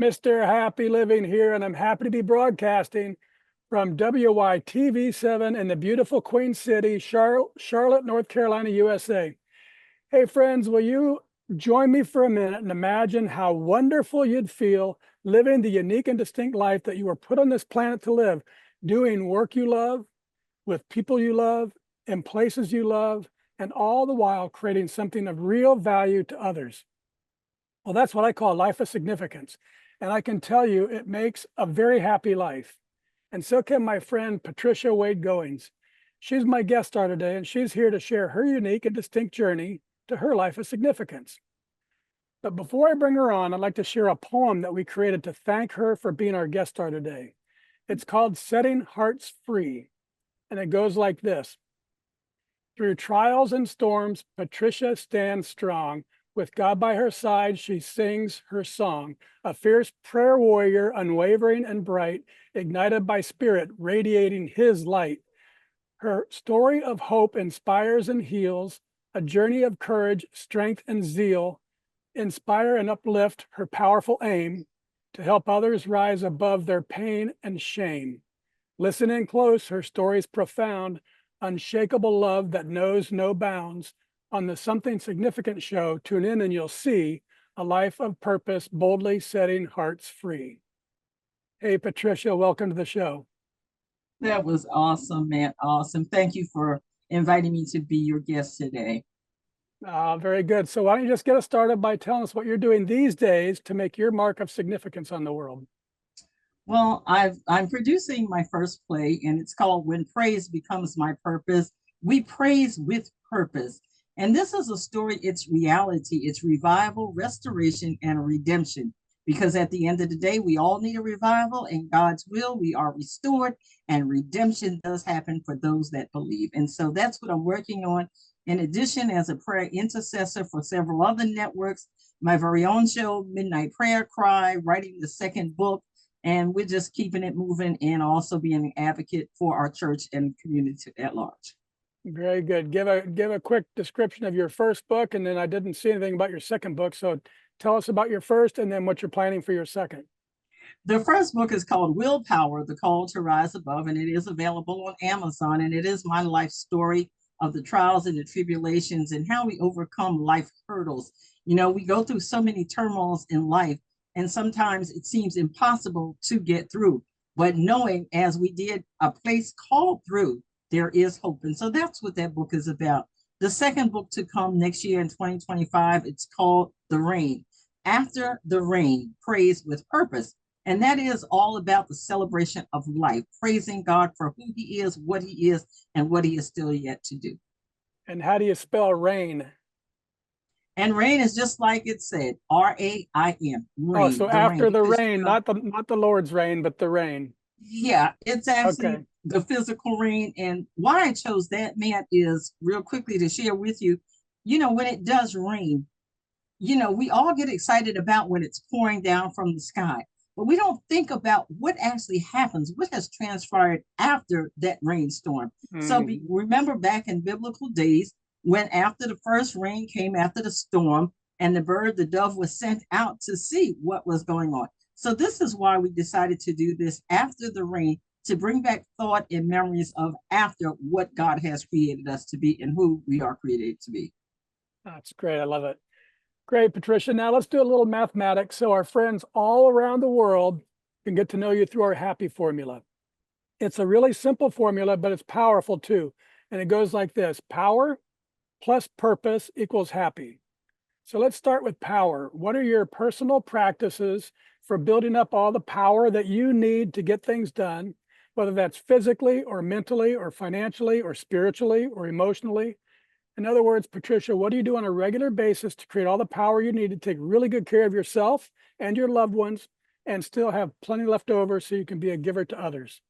Mr. Happy Living here, and I'm happy to be broadcasting from WYTV7 in the beautiful Queen City, Charlotte, North Carolina, USA. Hey, friends, will you join me for a minute and imagine how wonderful you'd feel living the unique and distinct life that you were put on this planet to live, doing work you love, with people you love, in places you love, and all the while creating something of real value to others. Well, that's what I call a life of significance. And I can tell you it makes a very happy life. And so can my friend Patricia Wade-Goings. She's my guest star today, and she's here to share her unique and distinct journey to her life of significance. But before I bring her on, I'd like to share a poem that we created to thank her for being our guest star today. It's called Setting Hearts Free. And it goes like this. Through trials and storms, Patricia stands strong. With God by her side, she sings her song, a fierce prayer warrior, unwavering and bright, ignited by spirit, radiating his light. Her story of hope inspires and heals, a journey of courage, strength, and zeal, inspire and uplift her powerful aim to help others rise above their pain and shame. Listen in close, her story's profound, unshakable love that knows no bounds. On the Something Significant show, tune in and you'll see a life of purpose, boldly setting hearts free. Hey, Patricia, welcome to the show. That was awesome, man. Awesome. Thank you for inviting me to be your guest today. Very good. So why don't you just get us started by telling us what you're doing these days to make your mark of significance on the world? Well, I'm producing my first play, and it's called When Praise Becomes My Purpose. We praise with purpose. And this is a story, it's reality, it's revival, restoration, and redemption. Because at the end of the day, we all need a revival. In God's will, we are restored, and redemption does happen for those that believe. And so that's what I'm working on. In addition, as a prayer intercessor for several other networks, my very own show, Midnight Prayer Cry, writing the second book, and we're just keeping it moving and also being an advocate for our church and community at large. Very good. Give a quick description of your first book, and then I didn't see anything about your second book. So tell us about your first and then what you're planning for your second. The first book is called Willpower, The Call to Rise Above, and it is available on Amazon. And it is my life story of the trials and the tribulations and how we overcome life hurdles. You know, we go through so many turmoils in life, and sometimes it seems impossible to get through. But knowing, as we did, a place called through, there is hope. And so that's what that book is about. The second book to come next year in 2025, it's called The Rain. After the Rain, Praise with Purpose. And that is all about the celebration of life, praising God for who he is, and what he is still yet to do. And how do you spell rain? And rain is just like it said, R-A-I-N. Rain. Oh, so after the rain, you know, not the Lord's rain, but the rain. Yeah, it's actually Okay. the physical rain. And why I chose that, man, is real quickly to share with you, you know, when it does rain, you know, we all get excited about when it's pouring down from the sky, but we don't think about what actually happens, what has transpired after that rainstorm. So remember back in biblical days when after the first rain came after the storm and the dove was sent out to see what was going on. So this is why we decided to do this after the rain, to bring back thought and memories of after what God has created us to be and who we are created to be. That's great. I love it. Great, Patricia. Now let's do a little mathematics so our friends all around the world can get to know you through our happy formula. It's a really simple formula, but it's powerful too. And it goes like this: power plus purpose equals happy. So let's start with power. What are your personal practices for building up all the power that you need to get things done, whether that's physically or mentally or financially or spiritually or emotionally? In other words, Patricia, what do you do on a regular basis to create all the power you need to take really good care of yourself and your loved ones and still have plenty left over so you can be a giver to others?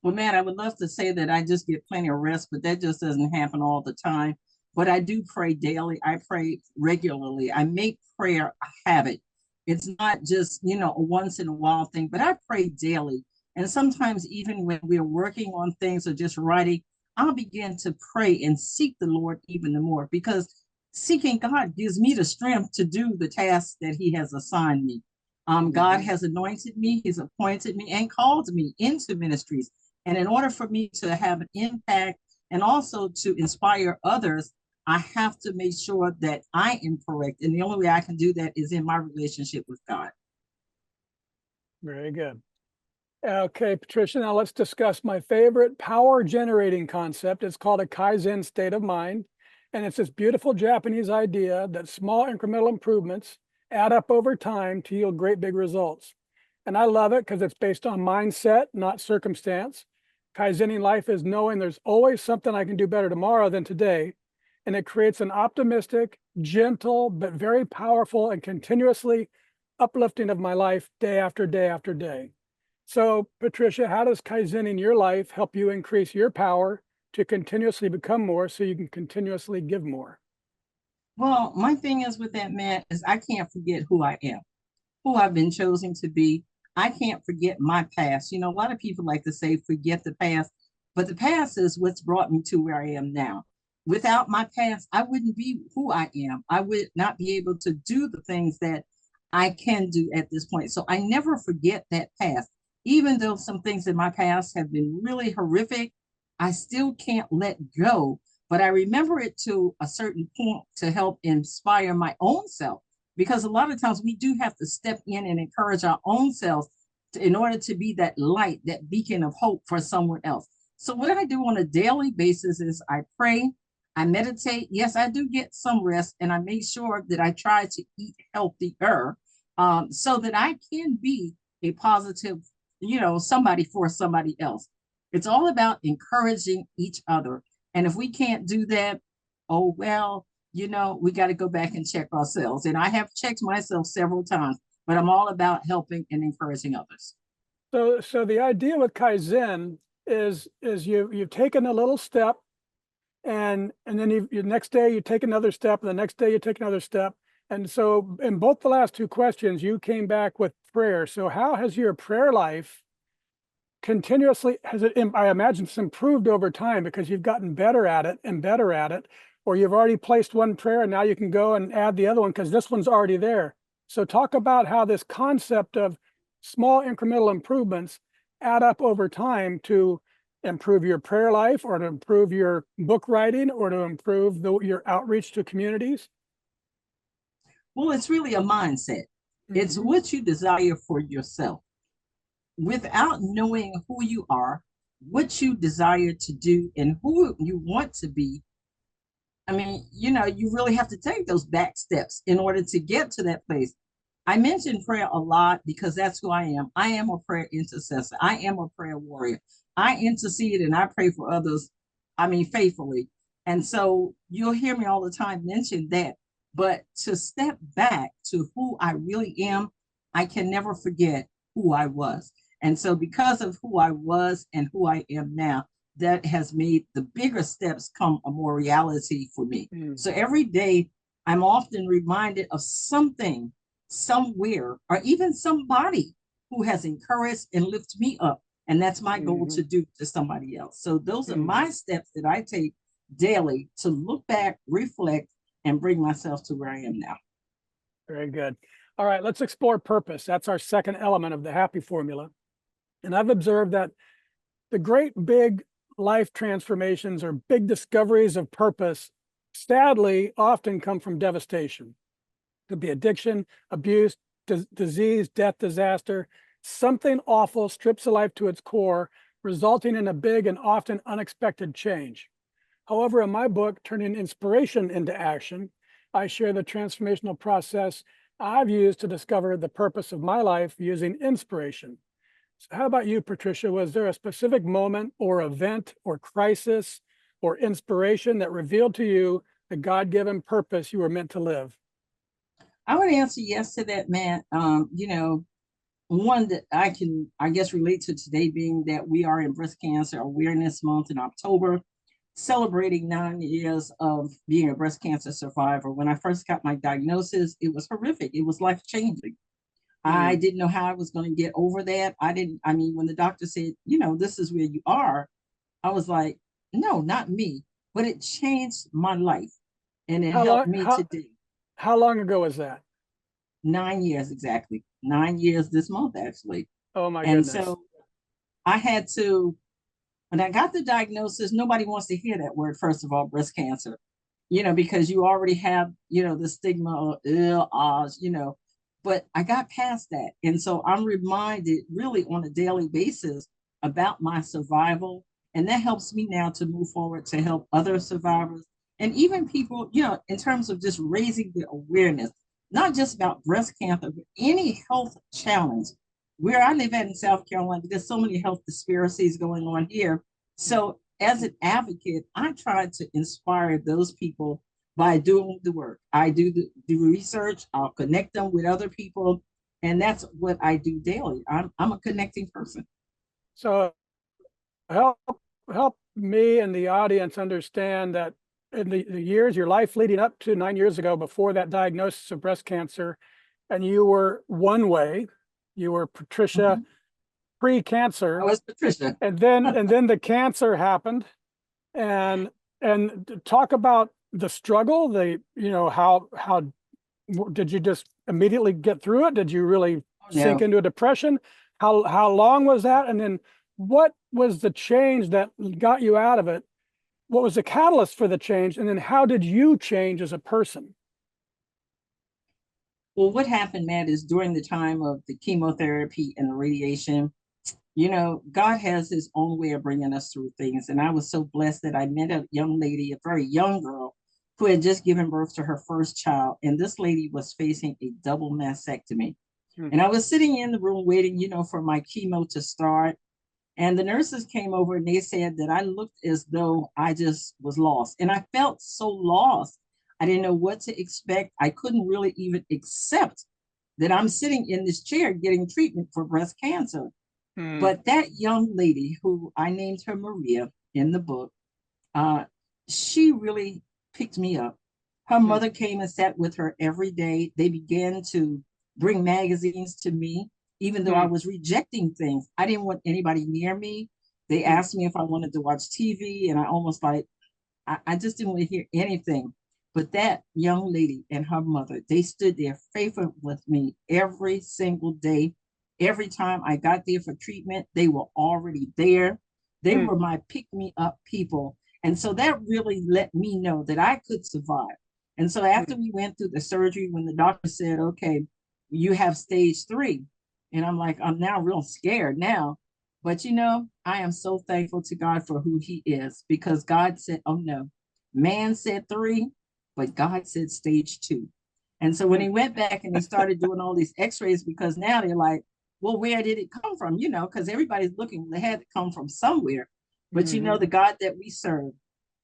Well, man, I would love to say that I just get plenty of rest, but that just doesn't happen all the time. But I do pray daily. I pray regularly. I make prayer a habit. It's not just, you know, a once in a while thing, but I pray daily. And sometimes even when we're working on things or just writing, I'll begin to pray and seek the Lord even more, because seeking God gives me the strength to do the tasks that he has assigned me. God has anointed me, He's appointed me, and called me into ministries. And in order for me to have an impact and also to inspire others, I have to make sure that I am correct. And the only way I can do that is in my relationship with God. Very good. Okay, Patricia, now let's discuss my favorite power generating concept. It's called a Kaizen state of mind. And it's this beautiful Japanese idea that small incremental improvements add up over time to yield great big results. And I love it because it's based on mindset, not circumstance. Kaizening life is knowing there's always something I can do better tomorrow than today. And it creates an optimistic, gentle, but very powerful and continuously uplifting of my life day after day after day. So, Patricia, how does Kaizening your life help you increase your power to continuously become more so you can continuously give more? Well, my thing is with that, man, is I can't forget who I am, who I've been chosen to be. I can't forget my past. You know, a lot of people like to say, forget the past, but the past is what's brought me to where I am now. Without my past, I wouldn't be who I am. I would not be able to do the things that I can do at this point. So I never forget that past. Even though some things in my past have been really horrific, I still can't let go. But I remember it to a certain point to help inspire my own self, because a lot of times we do have to step in and encourage our own selves in order to be that light, that beacon of hope for someone else. So what I do on a daily basis is I pray, I meditate. Yes, I do get some rest, and I make sure that I try to eat healthier, so that I can be a positive, somebody for somebody else. It's all about encouraging each other. And if we can't do that, oh, well, we got to go back and check ourselves. And I have checked myself several times, but I'm all about helping and encouraging others. So the idea with Kaizen is you've taken a little step, and then you next day you take another step, and the next day you take another step. And so in both the last two questions, you came back with prayer. So how has your prayer life continuously, I imagine it's improved over time because you've gotten better at it and better at it, or you've already placed one prayer and now you can go and add the other one because this one's already there. So talk about how this concept of small incremental improvements add up over time to improve your prayer life, or to improve your book writing, or to improve your outreach to communities. Well, it's really a mindset. It's what you desire for yourself. Without knowing who you are, what you desire to do, and who you want to be, I mean, you really have to take those back steps in order to get to that place. I mention prayer a lot because that's who I am. I am a prayer intercessor. I am a prayer warrior. I intercede and I pray for others, faithfully. And so you'll hear me all the time mention that. But to step back to who I really am, I can never forget who I was. And so because of who I was and who I am now, that has made the bigger steps come a more reality for me. So every day I'm often reminded of something, somewhere, or even somebody who has encouraged and lifted me up. And that's my goal to do to somebody else. So those are my steps that I take daily to look back, reflect, and bring myself to where I am now. Very good. All right, let's explore purpose. That's our second element of the happy formula. And I've observed that the great big life transformations or big discoveries of purpose, sadly, often come from devastation. It could be addiction, abuse, disease, death, disaster. Something awful strips a life to its core, resulting in a big and often unexpected change. However, in my book, Turning Inspiration into Action, I share the transformational process I've used to discover the purpose of my life using inspiration. So how about you, Patricia? Was there a specific moment or event or crisis or inspiration that revealed to you the God-given purpose you were meant to live? I would answer yes to that, man. One that I can, I guess, relate to today being that we are in Breast Cancer Awareness Month in October, celebrating 9 years of being a breast cancer survivor. When I first got my diagnosis, it was horrific. It was life-changing. I didn't know how I was going to get over that. When the doctor said, this is where you are, I was like, no, not me. But it changed my life and it How helped long, me how, today. how long ago was that? 9 years exactly. 9 years this month, actually. Oh my And goodness. so I had to, when I got the diagnosis, nobody wants to hear that word, first of all, breast cancer, because you already have, the stigma of, but I got past that. And so I'm reminded really on a daily basis about my survival. And that helps me now to move forward to help other survivors and even people, in terms of just raising the awareness, not just about breast cancer, but any health challenge. Where I live at in South Carolina, there's so many health disparities going on here. So as an advocate, I try to inspire those people by doing the work. I do research, I'll connect them with other people, and that's what I do daily. I'm a connecting person. So help help me and the audience understand that in the years, your life leading up to 9 years ago, before that diagnosis of breast cancer, and you were one way, you were Patricia Mhm. I pre-cancer, was Patricia. and then the cancer happened, and talk about the struggle, how did you just immediately get through it? Did you really Oh, sink no. into a depression? How long was that? And then what was the change that got you out of it? What was the catalyst for the change? And then how did you change as a person? Well, what happened, Matt, is during the time of the chemotherapy and the radiation, God has his own way of bringing us through things. And I was so blessed that I met a young lady, a very young girl, who had just given birth to her first child. And this lady was facing a double mastectomy. Hmm. And I was sitting in the room waiting, for my chemo to start. And the nurses came over and they said that I looked as though I just was lost. And I felt so lost. I didn't know what to expect. I couldn't really even accept that I'm sitting in this chair getting treatment for breast cancer. Hmm. But that young lady, who I named her Maria in the book, uh, she really picked me up. Her Hmm. mother came and sat with her every day. They began to bring magazines to me, even though I Hmm. was rejecting things. I didn't want anybody near me. They Hmm. asked me if I wanted to watch TV, and I almost I just didn't want to hear anything. But that young lady and her mother, they stood there faithful with me every single day. Every time I got there for treatment, they were already there. They Hmm. were my pick me up people. And so that really let me know that I could survive. And so Hmm. after we went through the surgery, when the doctor said, okay, you have stage 3, and I'm like, I'm now real scared now. But I am so thankful to God for who he is, because God said, oh no, man said 3, but God said stage 2. And so when Hmm. he went back and they started doing all these x-rays, because now they're like, well, where did it come from? Because everybody's looking, they had to come from somewhere. But Hmm. the God that we serve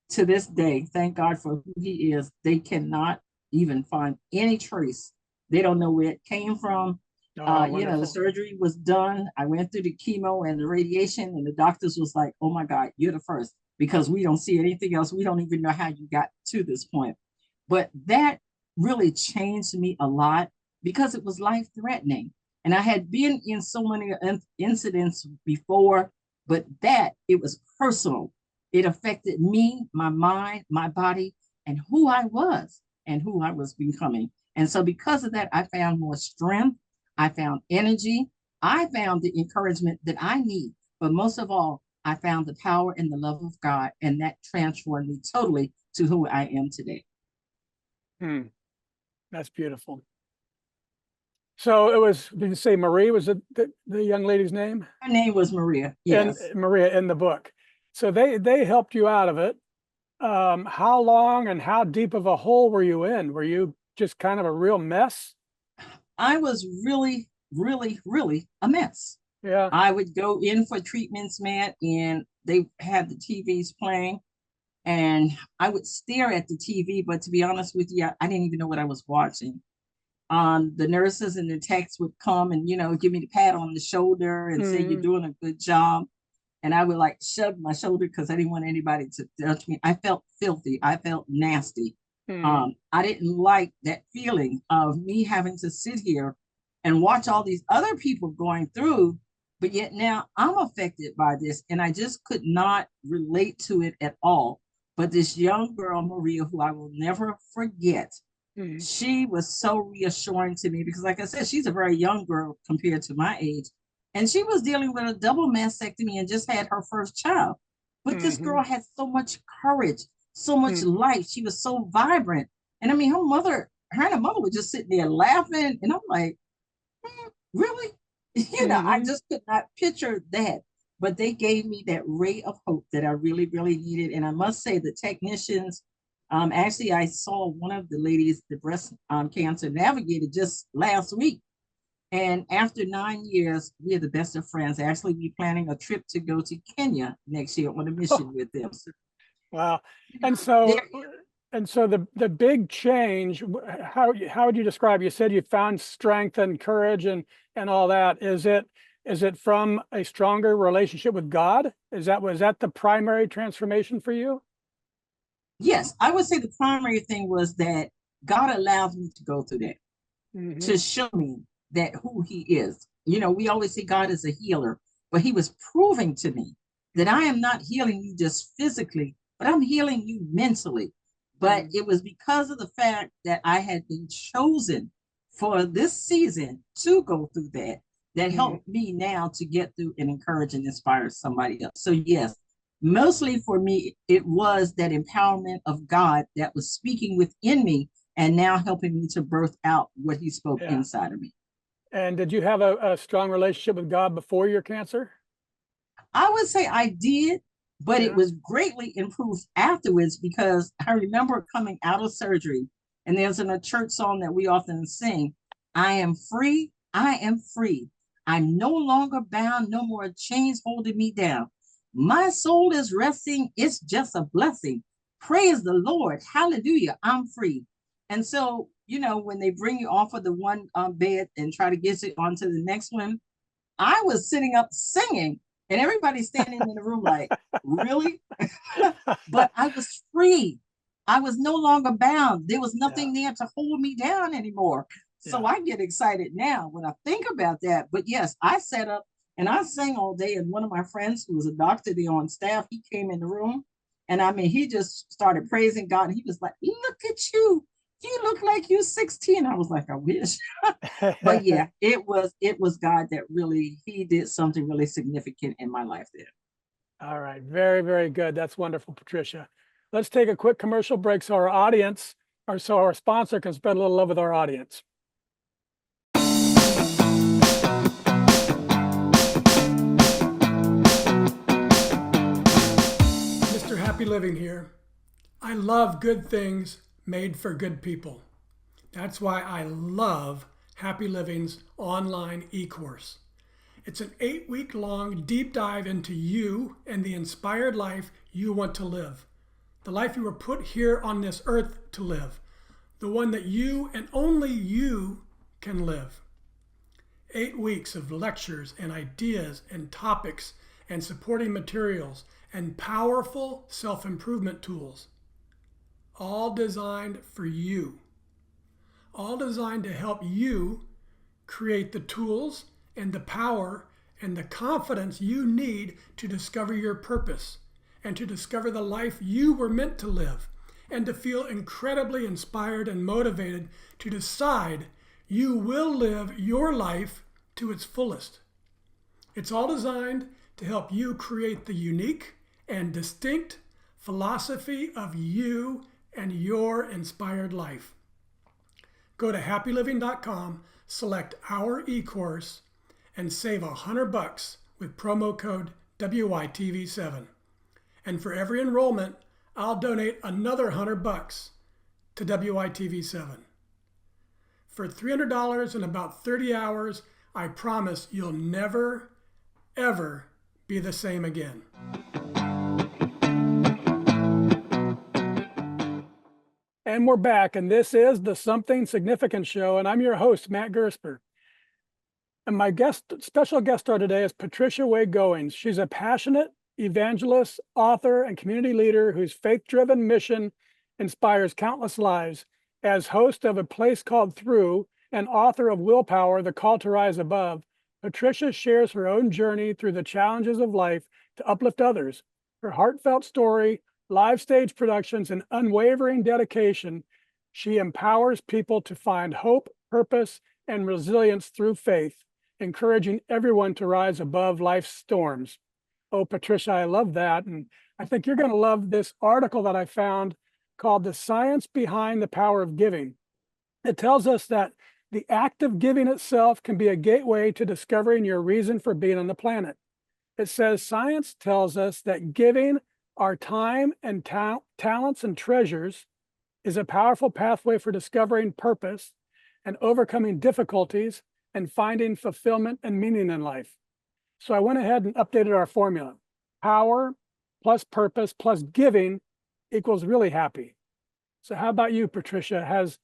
to this day, thank God for who he is, they cannot even find any trace. They don't know where it came from. Oh, The wonderful. surgery was done. I went through the chemo and the radiation, and the doctors was like, oh my God, you're the first, because we don't see anything else. We don't even know how you got to this point. But that really changed me a lot, because it was life threatening. And I had been in so many incidents before, but it was personal. It affected me, my mind, my body, and who I was and who I was becoming. And so, because of that, I found more strength. I found energy. I found the encouragement that I need. But most of all, I found the power and the love of God, and that transformed me totally to who I am today. Hmm. That's beautiful. So it was, did you say Marie was the young lady's name? Her name was Maria. And Yes. Maria in the book. So they helped you out of it. How long and how deep of a hole were you in? Were you just kind of a real mess? I was really, really, really a mess. Yeah. I would go in for treatments, man, and they had the TVs playing, and I would stare at the TV. But to be honest with you, I didn't even know what I was watching. The nurses and the techs would come and give me the pat on the shoulder and say you're Mm. doing a good job, and I would like shrug my shoulder because I didn't want anybody to touch me. I felt filthy. I felt nasty. Mm. I didn't like that feeling of me having to sit here and watch all these other people going through, but yet now I'm affected by this, and I just could not relate to it at all. But this young girl, Maria, who I will never forget, Mhm. She was so reassuring to me because, like I said, she's a very young girl compared to my age. And she was dealing with a double mastectomy and just had her first child. But this girl Mhm. had so much courage, so much Mhm. life. She was so vibrant. And I mean, her and her mother were just sitting there laughing. And I'm like, really? I Mhm. just could not picture that. But they gave me that ray of hope that I really, really needed. And I must say, the technicians, actually, I saw one of the ladies, the breast cancer navigator, just last week. And after 9 years, we are the best of friends. Actually, we're planning a trip to go to Kenya next year on a mission with them. So, Wow. you And know, so, there the big change, how would you describe? You said you found strength and courage and all that. Is it from a stronger relationship with God? Was that the primary transformation for you? yes, I would say the primary thing was that God allows me to go through that, to Hmm. show me that who he is. We always say God is a healer, but he was proving to me that I am not healing you just physically, but I'm healing you mentally. But Hmm. it was because of the fact that I had been chosen for this season to go through that that Hmm. helped me now to get through and encourage and inspire somebody else. So yes, mostly for me, it was that empowerment of God that was speaking within me and now helping me to birth out what he spoke Yeah. inside of me. And did you have a strong relationship with God before your cancer? I would say I did, but it Yeah. was greatly improved afterwards because I remember coming out of surgery, and there's a church song that we often sing: I am free, I am free. I'm no longer bound, no more chains holding me down. My soul is resting, it's just a blessing. Praise the Lord, hallelujah, I'm free. And so, when they bring you off of the one bed and try to get you onto the next one, I was sitting up singing, and everybody's standing in the room like, really? But I was free. I was no longer bound. There was Yeah. nothing there to hold me down anymore. So Yeah. I get excited now when I think about that. But yes, I sat up and I sang all day. And one of my friends who was a doctor there on staff, he came in the room. And I mean, he just started praising God. And he was like, look at you. You look like you're 16. I was like, I wish. But yeah, it was God that really, he did something really significant in my life there. All right. Very, very good. That's wonderful, Patricia. Let's take a quick commercial break so our audience, or so our sponsor can spread a little love with our audience. Mr. Happy Living here. I love good things made for good people. That's why I love Happy Living's online e-course. It's an 8-week long deep dive into you and the inspired life you want to live. The life you were put here on this earth to live. The one that you and only you can live. 8 weeks of lectures and ideas and topics and supporting materials and powerful self-improvement tools. All designed for you. All designed to help you create the tools and the power and the confidence you need to discover your purpose and to discover the life you were meant to live and to feel incredibly inspired and motivated to decide you will live your life to its fullest. It's all designed to help you create the unique and distinct philosophy of you and your inspired life. Go to happyliving.com, select our e-course, and save $100 with promo code WYTV7. And for every enrollment, I'll donate another $100 to WITV7. For $300 and about 30 hours, I promise you'll never, ever be the same again. And we're back, and this is the Something Significant Show, and I'm your host, Matt Gersper. And my special guest star today is Patricia Wade-Goings. She's a passionate evangelist, author, and community leader whose faith-driven mission inspires countless lives. As host of A Place Called Through and author of Willpower, The Call to Rise Above, Patricia shares her own journey through the challenges of life to uplift others. Her heartfelt story, live stage productions, and unwavering dedication She empowers people to find hope, purpose, and resilience through faith, encouraging everyone to rise above life's storms. Oh, Patricia, I love that. And I think you're going to love this article that I found called The Science Behind the Power of Giving. It tells us that the act of giving itself can be a gateway to discovering your reason for being on the planet. It says science tells us that giving our time and talents and treasures is a powerful pathway for discovering purpose and overcoming difficulties and finding fulfillment and meaning in life. So I went ahead and updated our formula. Power plus purpose plus giving equals really happy. So how about you, Patricia? Has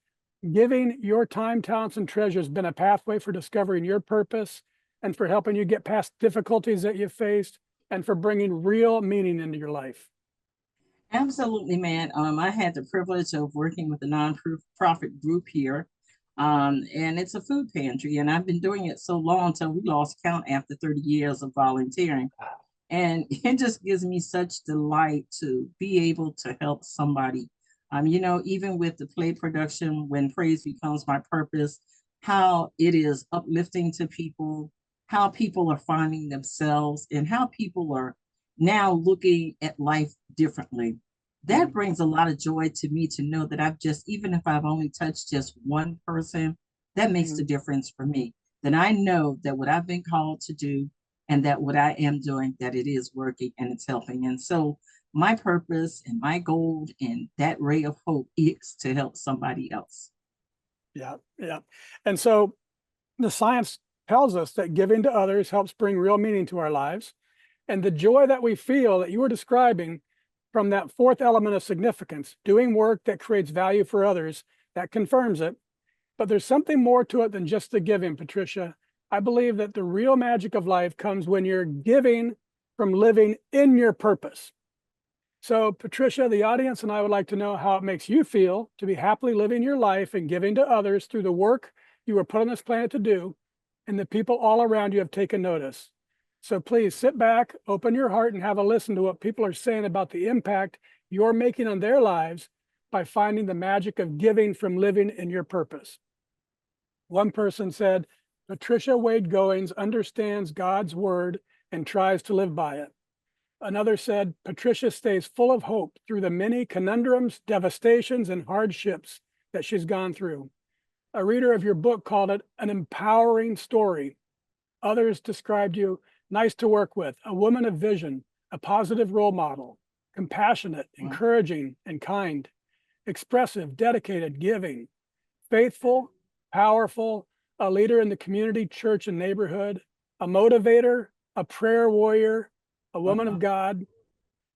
giving your time, talents, and treasures been a pathway for discovering your purpose and for helping you get past difficulties that you've faced and for bringing real meaning into your life? Absolutely, man. I had the privilege of working with a non-profit group here, and it's a food pantry, and I've been doing it so long until we lost count after 30 years of volunteering. And it just gives me such delight to be able to help somebody. Even with the play production, when praise becomes my purpose, how it is uplifting to people, how people are finding themselves, and how people are now looking at life differently. That brings a lot of joy to me to know that even if I've only touched just one person, that makes the difference for me. Then I know that what I've been called to do and that what I am doing, that it is working and it's helping. And so my purpose and my goal and that ray of hope is to help somebody else. Yeah, yeah. And so the science tells us that giving to others helps bring real meaning to our lives. And the joy that we feel that you were describing from that fourth element of significance, doing work that creates value for others, that confirms it. But there's something more to it than just the giving, Patricia. I believe that the real magic of life comes when you're giving from living in your purpose. So, Patricia, the audience and I would like to know how it makes you feel to be happily living your life and giving to others through the work you were put on this planet to do, and the people all around you have taken notice. So please sit back, open your heart, and have a listen to what people are saying about the impact you're making on their lives by finding the magic of giving from living in your purpose. One person said, Patricia Wade-Goings understands God's word and tries to live by it. Another said, Patricia stays full of hope through the many conundrums, devastations, and hardships that she's gone through. A reader of your book called it an empowering story. Others described you nice to work with, a woman of vision, a positive role model, compassionate, encouraging, and kind, expressive, dedicated, giving, faithful, powerful, a leader in the community, church, and neighborhood, a motivator, a prayer warrior, a woman of God.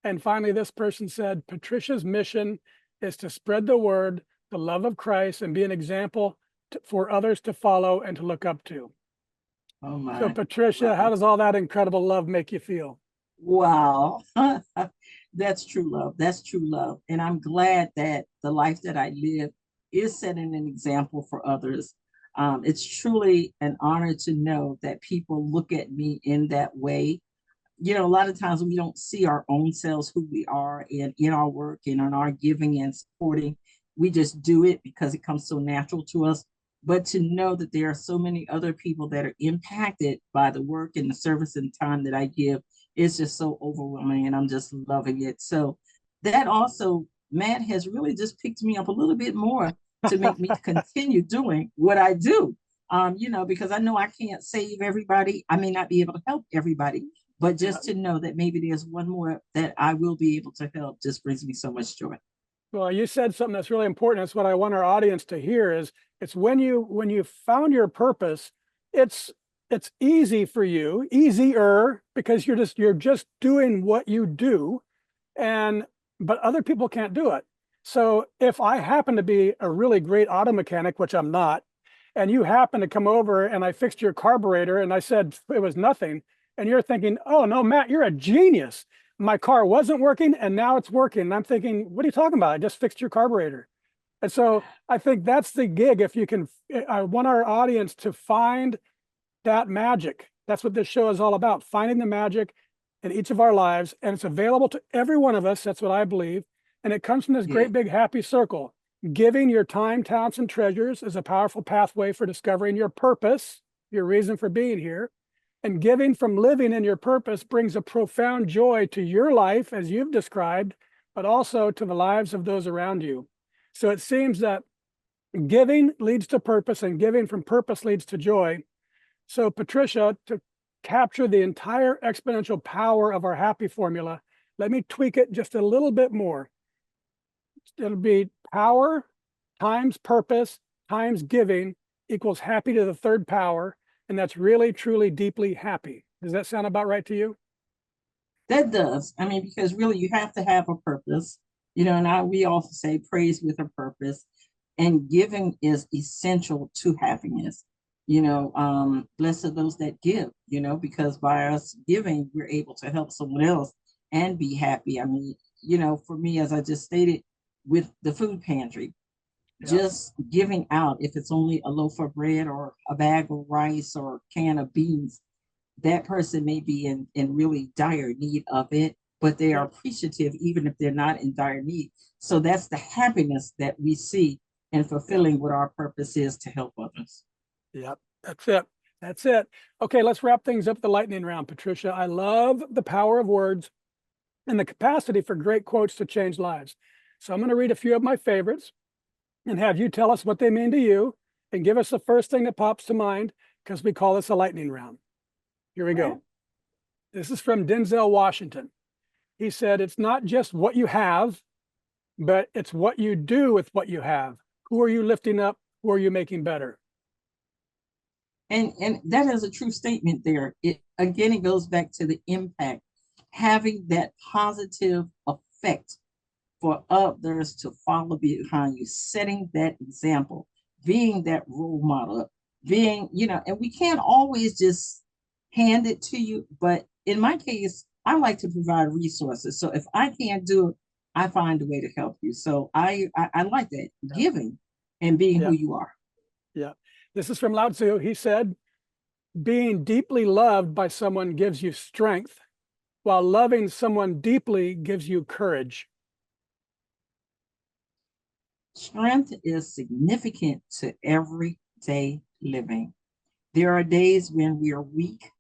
And finally, this person said, Patricia's mission is to spread the word, the love of Christ, and be an example for others to follow and to look up to. Oh my. So, Patricia, how does all that incredible love make you feel? Wow. That's true love. That's true love. And I'm glad that the life that I live is setting an example for others. It's truly an honor to know that people look at me in that way. A lot of times we don't see our own selves, who we are in our work and in our giving and supporting. We just do it because it comes so natural to us. But to know that there are so many other people that are impacted by the work and the service and time that I give is just so overwhelming, and I'm just loving it. So that also, Matt, has really just picked me up a little bit more to make me continue doing what I do. Because I know I can't save everybody. I may not be able to help everybody, but just to know that maybe there's one more that I will be able to help just brings me so much joy. Well, you said something that's really important. That's what I want our audience to hear is it's when you found your purpose, it's easy for you, easier, because you're just doing what you do, but other people can't do it. So if I happen to be a really great auto mechanic, which I'm not, and you happen to come over and I fixed your carburetor and I said it was nothing, and you're thinking, oh no, Matt, you're a genius. My car wasn't working and now it's working. And I'm thinking, what are you talking about? I just fixed your carburetor. And so I think that's the gig. If you can, I want our audience to find that magic. That's what this show is all about, finding the magic in each of our lives. And it's available to every one of us. That's what I believe. And it comes from this great big happy circle. Giving your time, talents, and treasures is a powerful pathway for discovering your purpose, your reason for being here. And giving from living in your purpose brings a profound joy to your life, as you've described, but also to the lives of those around you. So it seems that giving leads to purpose, and giving from purpose leads to joy. So, Patricia, to capture the entire exponential power of our happy formula, let me tweak it just a little bit more. It'll be power times purpose times giving equals happy to the third power. And that's really, truly, deeply happy. Does that sound about right to you? That does. I mean, because really you have to have a purpose, and we also say praise with a purpose, and giving is essential to happiness. Blessed are those that give, because by us giving, we're able to help someone else and be happy. I mean, for me, as I just stated, with the food pantry, just giving out, if it's only a loaf of bread or a bag of rice or a can of beans, that person may be in really dire need of it, but they are appreciative even if they're not in dire need. So that's the happiness that we see in fulfilling what our purpose is to help others. Yep, that's it. That's it. Okay, let's wrap things up the lightning round, Patricia. I love the power of words and the capacity for great quotes to change lives. So I'm going to read a few of my favorites and have you tell us what they mean to you and give us the first thing that pops to mind, because we call this a lightning round. Here we go. This is from Denzel Washington. He said, it's not just what you have, but it's what you do with what you have. Who are you lifting up? Who are you making better? And that is a true statement there. It goes back to the impact, having that positive effect for others to follow behind you, setting that example, being that role model, being, and we can't always just hand it to you. But in my case, I like to provide resources. So if I can't do it, I find a way to help you. So I like that, giving and being who you are. Yeah. This is from Lao Tzu. He said, being deeply loved by someone gives you strength, while loving someone deeply gives you courage. Strength is significant to everyday living. There are days when we are weak,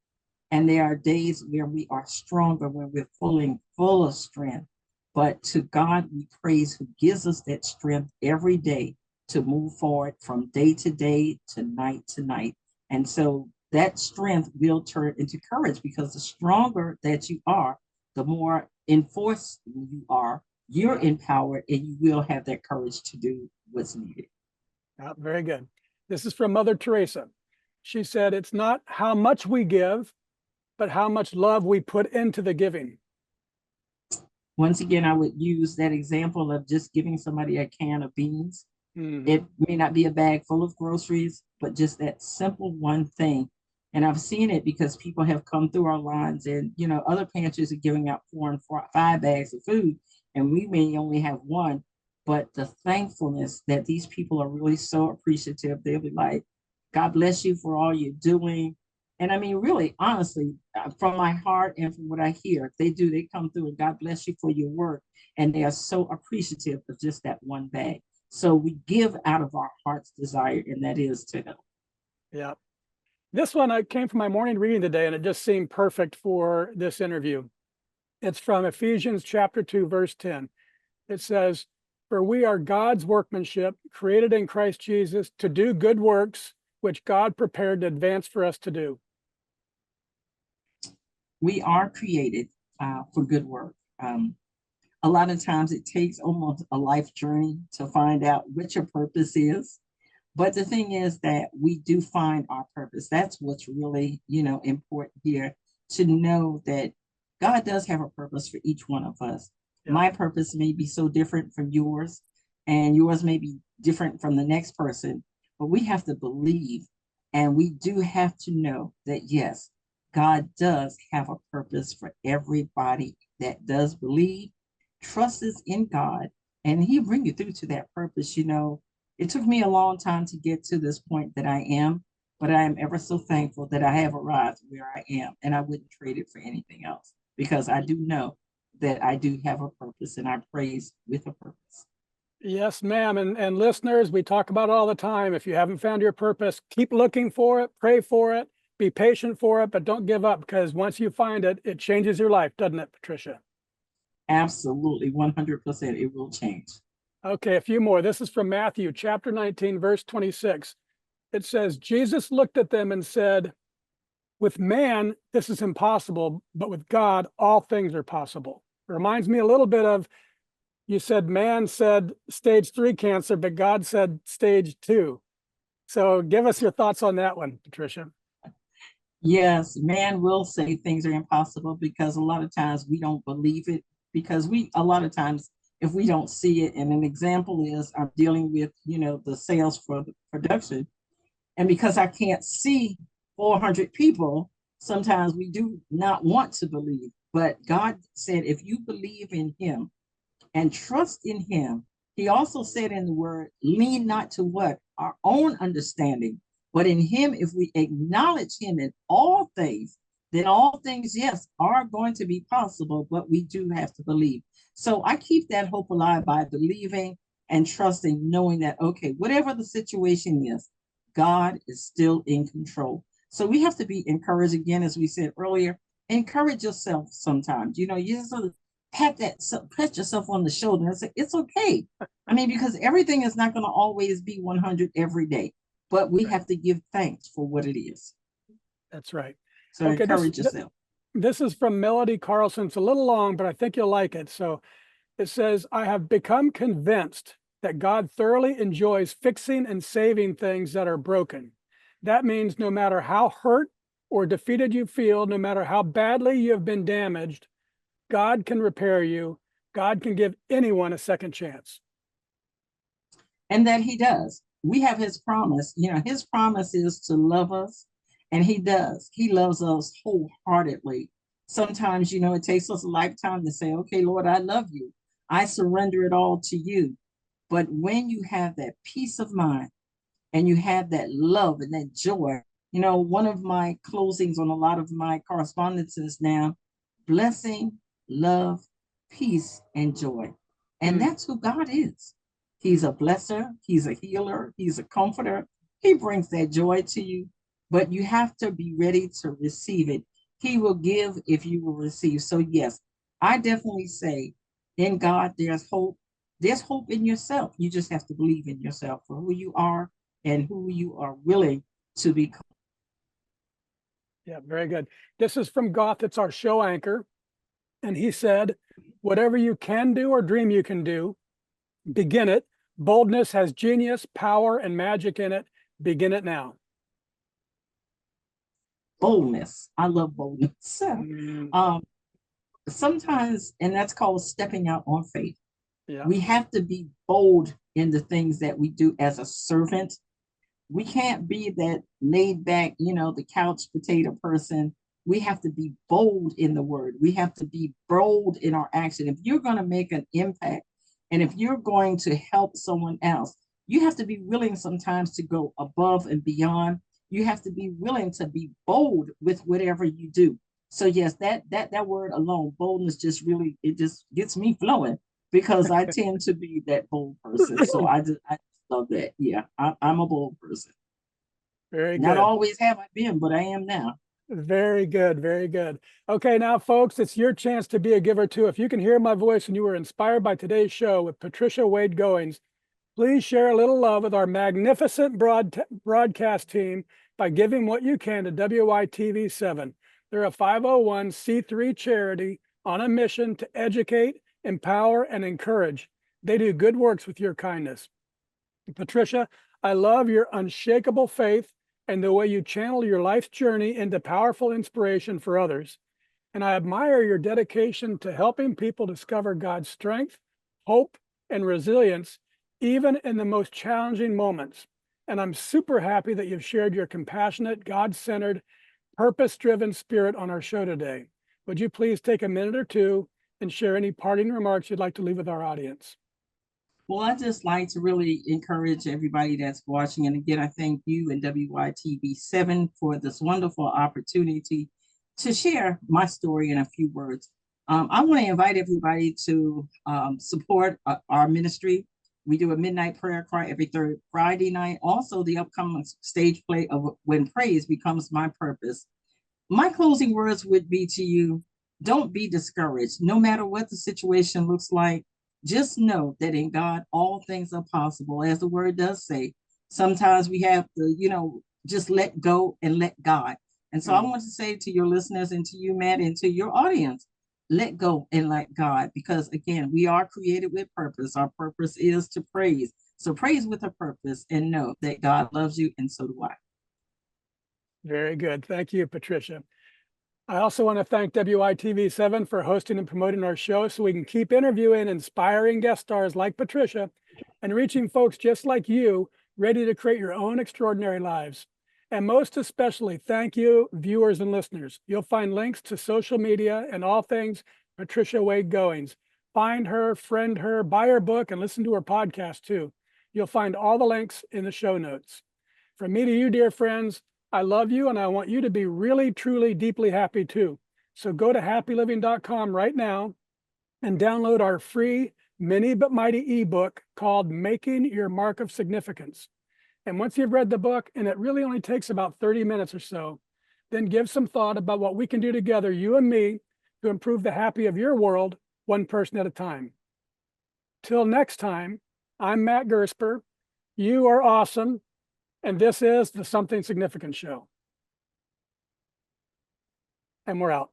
and there are days where we are stronger, when we're full of strength. But to God we praise, who gives us that strength every day to move forward from day to day to night. And so that strength will turn into courage, because the stronger that you are, the more enforced you are, you're empowered, and you will have that courage to do what's needed. Very good. This is from Mother Teresa. She said, it's not how much we give, but how much love we put into the giving. Once again, I would use that example of just giving somebody a can of beans. Mm-hmm. It may not be a bag full of groceries, but just that simple one thing. And I've seen it because people have come through our lines, and other pantries are giving out 4 and 5 bags of food, and we may only have one. But the thankfulness that these people are really so appreciative, they'll be like, God bless you for all you're doing. And I mean, really, honestly, from my heart and from what I hear, they come through and God bless you for your work. And they are so appreciative of just that one bag. So we give out of our heart's desire, and that is to help. Yeah. This one, I came from my morning reading today, and it just seemed perfect for this interview. It's from Ephesians chapter 2, verse 10. It says, for we are God's workmanship, created in Christ Jesus to do good works, which God prepared in advance for us to do. We are created for good work. A lot of times it takes almost a life journey to find out what your purpose is. But the thing is that we do find our purpose. That's what's really, important here, to know that God does have a purpose for each one of us. Yeah. My purpose may be so different from yours, and yours may be different from the next person, but we have to believe, and we do have to know that, yes, God does have a purpose for everybody that does believe, trusts in God, and He'll bring you through to that purpose. It took me a long time to get to this point that I am, but I am ever so thankful that I have arrived where I am, and I wouldn't trade it for anything else, because I do know that I do have a purpose, and I praise with a purpose. Yes, ma'am. And listeners, we talk about it all the time. If you haven't found your purpose, keep looking for it, pray for it, be patient for it, but don't give up, because once you find it, it changes your life, doesn't it, Patricia? Absolutely, 100%. It will change. Okay, a few more. This is from Matthew chapter 19, verse 26. It says, Jesus looked at them and said, with man, this is impossible, but with God, all things are possible. It reminds me a little bit of, you said man said stage 3 cancer, but God said stage 2. So give us your thoughts on that one, Patricia. Yes, man will say things are impossible because a lot of times we don't believe it because a lot of times if we don't see it, and an example is I'm dealing with, the sales for the production, and because I can't see 400 people, sometimes we do not want to believe. But God said, if you believe in him and trust in him, he also said in the word, lean not to what? Our own understanding, but in him, if we acknowledge him in all things, then all things, yes, are going to be possible, but we do have to believe. So I keep that hope alive by believing and trusting, knowing that, okay, whatever the situation is, God is still in control. So we have to be encouraged again, as we said earlier. Encourage yourself sometimes. You just sort of pat yourself on the shoulder and say, it's okay. I mean, because everything is not going to always be 100 every day, but we have to give thanks for what it is. That's right. So Okay, encourage yourself. this is from Melody Carlson. It's a little long, but I think you'll like it. So it says, I have become convinced that God thoroughly enjoys fixing and saving things that are broken. That means no matter how hurt or defeated you feel, no matter how badly you have been damaged, God can repair you. God can give anyone a second chance. And that he does. We have his promise. His promise is to love us, and he does. He loves us wholeheartedly. Sometimes, it takes us a lifetime to say, okay, Lord, I love you. I surrender it all to you. But when you have that peace of mind and you have that love and that joy, one of my closings on a lot of my correspondences now, blessing, love, peace, and joy. And that's who God is. He's a blesser, he's a healer, he's a comforter. He brings that joy to you, but you have to be ready to receive it. He will give if you will receive. So, yes, I definitely say in God, there's hope. There's hope in yourself. You just have to believe in yourself for who you are and who you are willing to become. Yeah, very good. This is from Goth. It's our show anchor. And he said, whatever you can do or dream you can do, begin it. Boldness has genius, power, and magic in it. Begin it now. Boldness. I love boldness. Sometimes, and that's called stepping out on faith. Yeah. We have to be bold in the things that we do as a servant. We can't be that laid back, the couch potato person. We have to be bold in the word. We have to be bold in our action. If you're going to make an impact and if you're going to help someone else, you have to be willing sometimes to go above and beyond. You have to be willing to be bold with whatever you do. So yes, that word alone, boldness, it just gets me flowing because I tend to be that bold person. So I just love that. Yeah, I'm a bold person. Very Not good. always have I been, but I am now. Very good. Very good. Okay, now, folks, it's your chance to be a giver too. If you can hear my voice and you were inspired by today's show with Patricia Wade-Goings, please share a little love with our magnificent broadcast team by giving what you can to WYTV7. They're a 501c3 charity on a mission to educate, empower, and encourage. They do good works with your kindness. Patricia, I love your unshakable faith and the way you channel your life's journey into powerful inspiration for others. And I admire your dedication to helping people discover God's strength, hope, and resilience, even in the most challenging moments. And I'm super happy that you've shared your compassionate, God-centered, purpose-driven spirit on our show today. Would you please take a minute or two and share any parting remarks you'd like to leave with our audience? Well, I just like to really encourage everybody that's watching. And again, I thank you and WYTV7 for this wonderful opportunity to share my story in a few words. I want to invite everybody to support our ministry. We do a midnight prayer cry every third Friday night. Also, the upcoming stage play of When Praise Becomes My Purpose. My closing words would be to you, don't be discouraged. No matter what the situation looks like, just know that in God, all things are possible. As the word does say, sometimes we have to, just let go and let God. And so I want to say to your listeners and to you, Matt, and to your audience, let go and let God, because again, we are created with purpose. Our purpose is to praise. So praise with a purpose and know that God loves you, and so do I. Very good. Thank you, Patricia. I also want to thank WITV7 for hosting and promoting our show so we can keep interviewing inspiring guest stars like Patricia and reaching folks just like you ready to create your own extraordinary lives. And most especially, thank you, viewers and listeners. You'll find links to social media and all things Patricia Wade-Goings. Find her, friend her, buy her book, and listen to her podcast too. You'll find all the links in the show notes. From me to you, dear friends, I love you and I want you to be really, truly, deeply happy too. So go to happyliving.com right now and download our free mini but mighty ebook called Making Your Mark of Significance. And once you've read the book, and it really only takes about 30 minutes or so, then give some thought about what we can do together, you and me, to improve the happy of your world, one person at a time. Till next time, I'm Matt Gersper. You are awesome. And this is the Something Significant Show. And we're out.